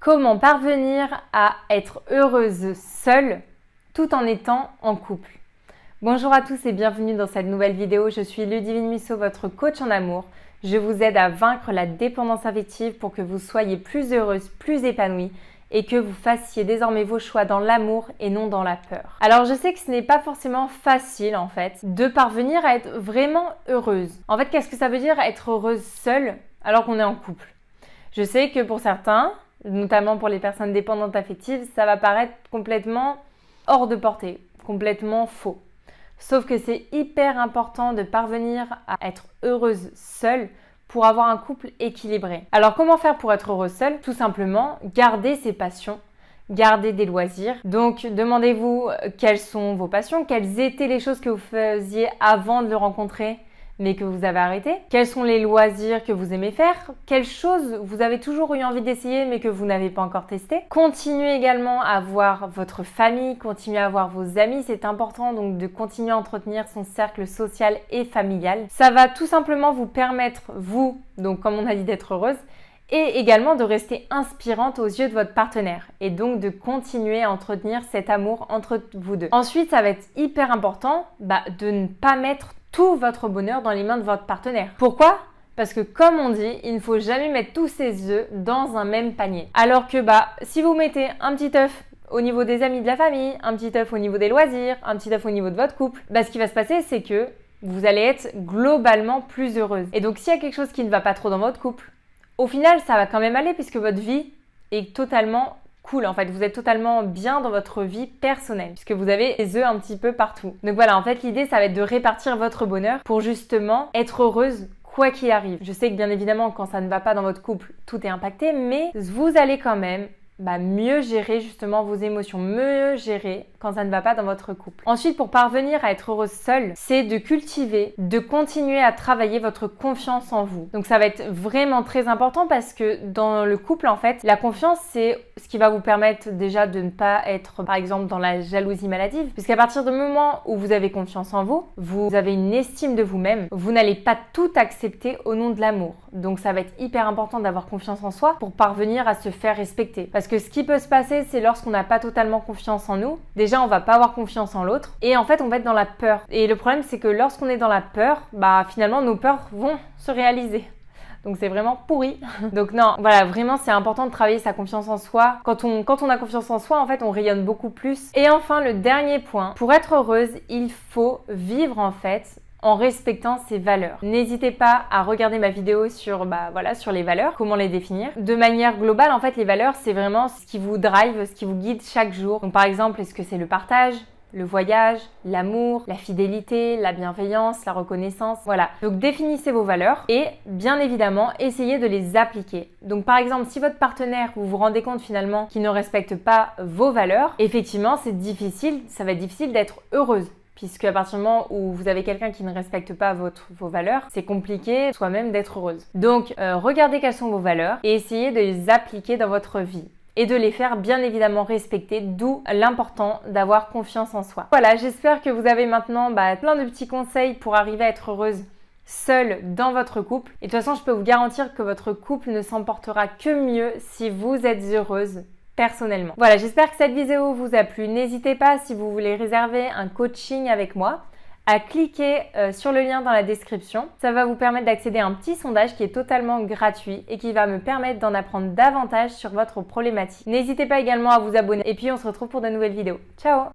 Comment parvenir à être heureuse seule tout en étant en couple? Bonjour à tous et bienvenue dans cette nouvelle vidéo. Je suis Ludivine Musso, votre coach en amour. Je vous aide à vaincre la dépendance affective pour que vous soyez plus heureuse, plus épanouie et que vous fassiez désormais vos choix dans l'amour et non dans la peur. Alors je sais que ce n'est pas forcément facile en fait de parvenir à être vraiment heureuse. En fait, qu'est-ce que ça veut dire être heureuse seule alors qu'on est en couple? Je sais que pour certains, notamment pour les personnes dépendantes affectives, ça va paraître complètement hors de portée, complètement faux. Sauf que c'est hyper important de parvenir à être heureuse seule pour avoir un couple équilibré. Alors comment faire pour être heureuse seule? Tout simplement, garder ses passions, garder des loisirs. Donc demandez-vous quelles sont vos passions, quelles étaient les choses que vous faisiez avant de le rencontrer mais que vous avez arrêté. Quels sont les loisirs que vous aimez faire? Quelles choses vous avez toujours eu envie d'essayer mais que vous n'avez pas encore testé? Continuez également à voir votre famille, continuez à voir vos amis. C'est important donc de continuer à entretenir son cercle social et familial. Ça va tout simplement vous permettre, vous, donc comme on a dit, d'être heureuse et également de rester inspirante aux yeux de votre partenaire et donc de continuer à entretenir cet amour entre vous deux. Ensuite, ça va être hyper important de ne pas mettre tout votre bonheur dans les mains de votre partenaire. Pourquoi? Parce que comme on dit, il ne faut jamais mettre tous ses œufs dans un même panier. Alors que si vous mettez un petit œuf au niveau des amis de la famille, un petit œuf au niveau des loisirs, un petit œuf au niveau de votre couple, ce qui va se passer, c'est que vous allez être globalement plus heureuse. Et donc s'il y a quelque chose qui ne va pas trop dans votre couple, au final, ça va quand même aller puisque votre vie est totalement cool. En fait, vous êtes totalement bien dans votre vie personnelle puisque vous avez les œufs un petit peu partout. Donc voilà, en fait, l'idée, ça va être de répartir votre bonheur pour justement être heureuse quoi qu'il arrive. Je sais que bien évidemment, quand ça ne va pas dans votre couple, tout est impacté, mais vous allez quand même mieux gérer justement vos émotions, mieux gérer quand ça ne va pas dans votre couple. Ensuite, pour parvenir à être heureuse seule, c'est de cultiver, de continuer à travailler votre confiance en vous. Donc ça va être vraiment très important parce que dans le couple, en fait, la confiance, c'est ce qui va vous permettre déjà de ne pas être, par exemple, dans la jalousie maladive. Puisqu'à partir du moment où vous avez confiance en vous, vous avez une estime de vous-même, vous n'allez pas tout accepter au nom de l'amour. Donc ça va être hyper important d'avoir confiance en soi pour parvenir à se faire respecter. Parce que ce qui peut se passer, c'est lorsqu'on n'a pas totalement confiance en nous, déjà on va pas avoir confiance en l'autre et en fait on va être dans la peur. Et le problème c'est que lorsqu'on est dans la peur, finalement nos peurs vont se réaliser. Donc c'est vraiment pourri. Donc non, voilà, vraiment c'est important de travailler sa confiance en soi. Quand on a confiance en soi, en fait, on rayonne beaucoup plus. Et enfin, le dernier point, pour être heureuse, il faut vivre en fait en respectant ses valeurs. N'hésitez pas à regarder ma vidéo sur les valeurs, comment les définir. De manière globale, en fait, les valeurs, c'est vraiment ce qui vous drive, ce qui vous guide chaque jour. Donc par exemple, est-ce que c'est le partage, le voyage, l'amour, la fidélité, la bienveillance, la reconnaissance, voilà. Donc définissez vos valeurs et bien évidemment, essayez de les appliquer. Donc par exemple, si votre partenaire, vous vous rendez compte finalement qu'il ne respecte pas vos valeurs, effectivement, ça va être difficile d'être heureuse. Puisque à partir du moment où vous avez quelqu'un qui ne respecte pas vos valeurs, c'est compliqué soi-même d'être heureuse. Donc, regardez quelles sont vos valeurs et essayez de les appliquer dans votre vie et de les faire bien évidemment respecter, d'où l'important d'avoir confiance en soi. Voilà, j'espère que vous avez maintenant plein de petits conseils pour arriver à être heureuse seule dans votre couple. Et de toute façon, je peux vous garantir que votre couple ne s'en portera que mieux si vous êtes heureuse personnellement. Voilà, j'espère que cette vidéo vous a plu. N'hésitez pas, si vous voulez réserver un coaching avec moi, à cliquer sur le lien dans la description. Ça va vous permettre d'accéder à un petit sondage qui est totalement gratuit et qui va me permettre d'en apprendre davantage sur votre problématique. N'hésitez pas également à vous abonner et puis on se retrouve pour de nouvelles vidéos. Ciao!